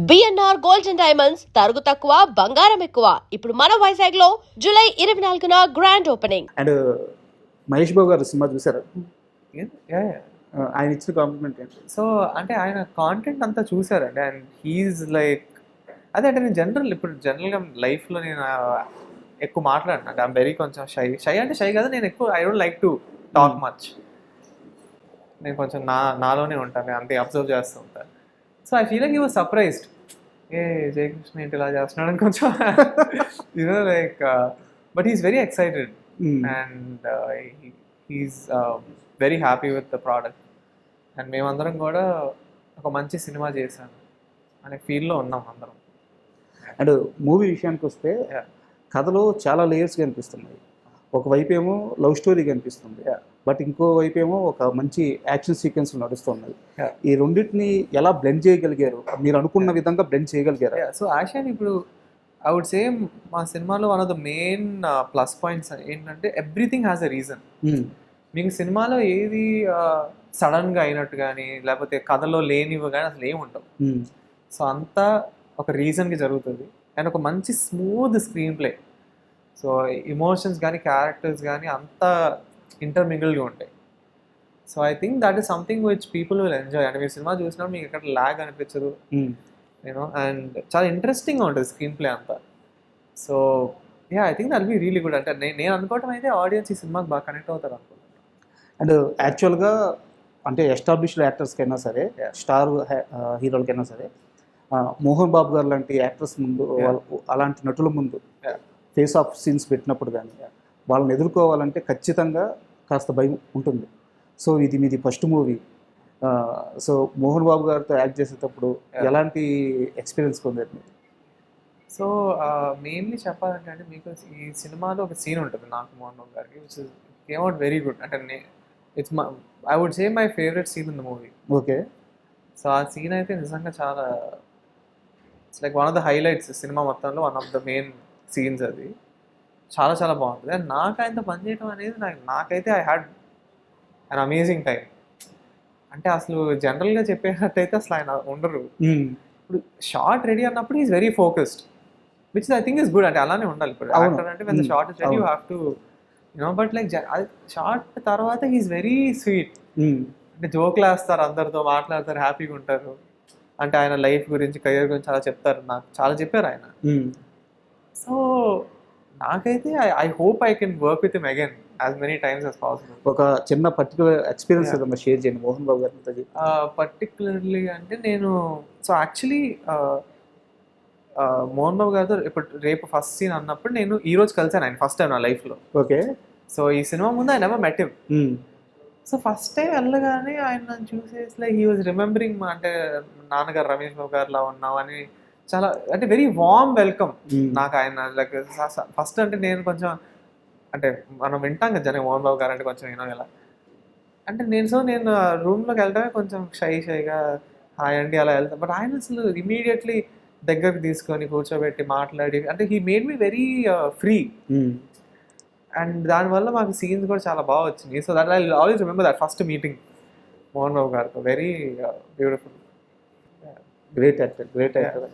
BNR gold and diamonds తరుగు తక్కువ బంగారం ఎక్కువ. ఇప్పుడు మన వైజాగ్ లో జూలై 24న grand opening. And Mahesh Babu garu cinema చూసారా? Yeah. ఆయన ఇచ్చిన కాంప్లిమెంట్ ఏంటి? సో అంటే ఆయన కాంటెంట్ అంతా చూసారండి. అండ్ హీఈస్ లైక్ అదే అంటే నేను జనరల్గా లైఫ్లో నేను ఎక్కువ మాట్లాడను. అంటే ఐమ్ వెరీ కొంచెం షై అంటే షై కదా, నేను ఎక్కువ I don't like to talk much. నేను కొంచెం నాలోనే ఉంటాను, నేను అంతే అబ్జర్వ్ చేస్తూ ఉంటాను. So I feel like he was surprised. Jayakrishna ఏంటి ఇలా చేస్తున్నాడు అని కొంచెం you know like but he's very excited and he's very happy with the product. And మేమందరం కూడా ఒక మంచి సినిమా చేశాను అనే ఫీల్లో ఉన్నాం అందరం. అండ్ మూవీ విషయానికి వస్తే కథలో చాలా లేయర్స్ కనిపిస్తున్నాయి. ఒకవైపు ఏమో లవ్ స్టోరీ కనిపిస్తుంది, బట్ ఇంకో వైపు ఏమో ఒక మంచి యాక్షన్ సీక్వెన్స్ నడుస్తున్నాయి. ఈ రెండింటిని ఎలా బ్లెండ్ చేయగలిగారు? మీరు అనుకున్న విధంగా బ్లెండ్ చేయగలిగారు? సో యాక్షన్ ఇప్పుడు ఐ వుడ్ సే మా సినిమాలో one of the main plus points ఏంటంటే ఎవ్రీథింగ్ హ్యాస్ అ రీజన్. మీకు సినిమాలో ఏది సడన్గా అయినట్టు కానీ లేకపోతే కథలో లేనివి కానీ అసలు ఏమి ఉండవు. సో అంతా ఒక రీజన్కి జరుగుతుంది. అండ్ ఒక మంచి smooth screen play. So emotions కానీ క్యారెక్టర్స్ కానీ అంతా ఇంటర్మింగిల్గా ఉంటాయి. So I think that is something which people will enjoy. అంటే మీరు సినిమా చూసినప్పుడు మీకు ఎక్కడ ల్యాగ్ అనిపించదు, యూనో, అండ్ చాలా ఇంట్రెస్టింగ్గా ఉంటుంది స్క్రీన్ ప్లే అంతా. So I think that be really good. అంటే నేను అనుకోవటం అయితే ఆడియన్స్ ఈ సినిమాకి బాగా కనెక్ట్ అవుతారు అనుకుంటున్నాను. అండ్ యాక్చువల్గా అంటే ఎస్టాబ్లిష్డ్ యాక్టర్స్కైనా సరే, స్టార్ హీరోలకైనా సరే, మోహన్ బాబు గారు లాంటి యాక్టర్స్ ముందు, అలాంటి నటుల ముందు ఫేస్ ఆఫ్ సీన్స్ పెట్టినప్పుడు కానీ వాళ్ళని ఎదుర్కోవాలంటే ఖచ్చితంగా కాస్త భయం ఉంటుంది. సో ఇది మీది first movie. So Mohan Babu గారితో యాక్ట్ చేసేటప్పుడు ఎలాంటి ఎక్స్పీరియన్స్ పొందారు మీరు? సో మెయిన్లీ చెప్పాలంటే అంటే మీకు ఈ సినిమాలో ఒక సీన్ ఉంటుంది నాకు మోహన్ బాబు గారికి, which is came out very good. అంటే it's I would say my favourite scene in the movie. Okay. So ఆ సీన్ అయితే నిజంగా చాలా it's like one of the highlights cinema మొత్తంలో, one of the main scenes. అది చాలా చాలా బాగుంటుంది. అండ్ నాకు ఆయనతో పనిచేయడం అనేది నాకైతే I had an amazing time. అంటే అసలు జనరల్గా చెప్పేటట్టయితే అసలు ఆయన ఉండరు. ఇప్పుడు షార్ట్ రెడీ అన్నప్పుడు is very focused, which I think is good. అంటే అలానే ఉండాలి. ఇప్పుడు అంటే when the short is ready you have to you know, but like short తర్వాత హీస్ వెరీ స్వీట్. అంటే జోక్లు వేస్తారు, అందరితో మాట్లాడతారు, హ్యాపీగా ఉంటారు. అంటే ఆయన లైఫ్ గురించి, కెరియర్ గురించి చాలా చెప్తారు, నాకు చాలా చెప్పారు ఆయన. సో నాకైతే I hope I can work with him again as many times as possible. ఒక చిన్న పర్టికులర్ ఎక్స్పీరియన్స్ ఏదైనా షేర్ చేయండి మోహన్ బాబు గారితో. పర్టికులర్లీ అంటే నేను సో యాక్చువల్లీ మోహన్ బాబు గారితో ఇప్పుడు రేపు ఫస్ట్ సీన్ అన్నప్పుడు నేను ఈ రోజు కలిసాను ఆయన ఫస్ట్ టైం నా లైఫ్లో. ఓకే. సో ఈ సినిమా ముందు I never met him. So first time వెళ్ళగానే ఆయన నన్ను చూసేసి లైక్ హీ వాజ్ రిమెంబరింగ్ అంటే నాన్నగారు రమేష్ బాబు గారిలా ఉన్నావు అని చాలా అంటే వెరీ వార్మ్ వెల్కమ్ నాకు ఆయన. లైక్ ఫస్ట్ అంటే నేను కొంచెం అంటే మనం వింటాం కదా జనం మోహన్ బాబు గారు అంటే కొంచెం యూనో ఎలా అంటే నేను రూమ్లోకి వెళ్ళడమే కొంచెం షైగా హాయ్ అండి అలా వెళ్తాను. బట్ ఆయన అసలు ఇమీడియట్లీ దగ్గరకు తీసుకొని కూర్చోబెట్టి మాట్లాడి అంటే he made me very free. And దానివల్ల మాకు సీన్స్ కూడా చాలా బాగా వచ్చినాయి. So that I always remember that first meeting Mohan Babu గారితో. Very beautiful. Great actor.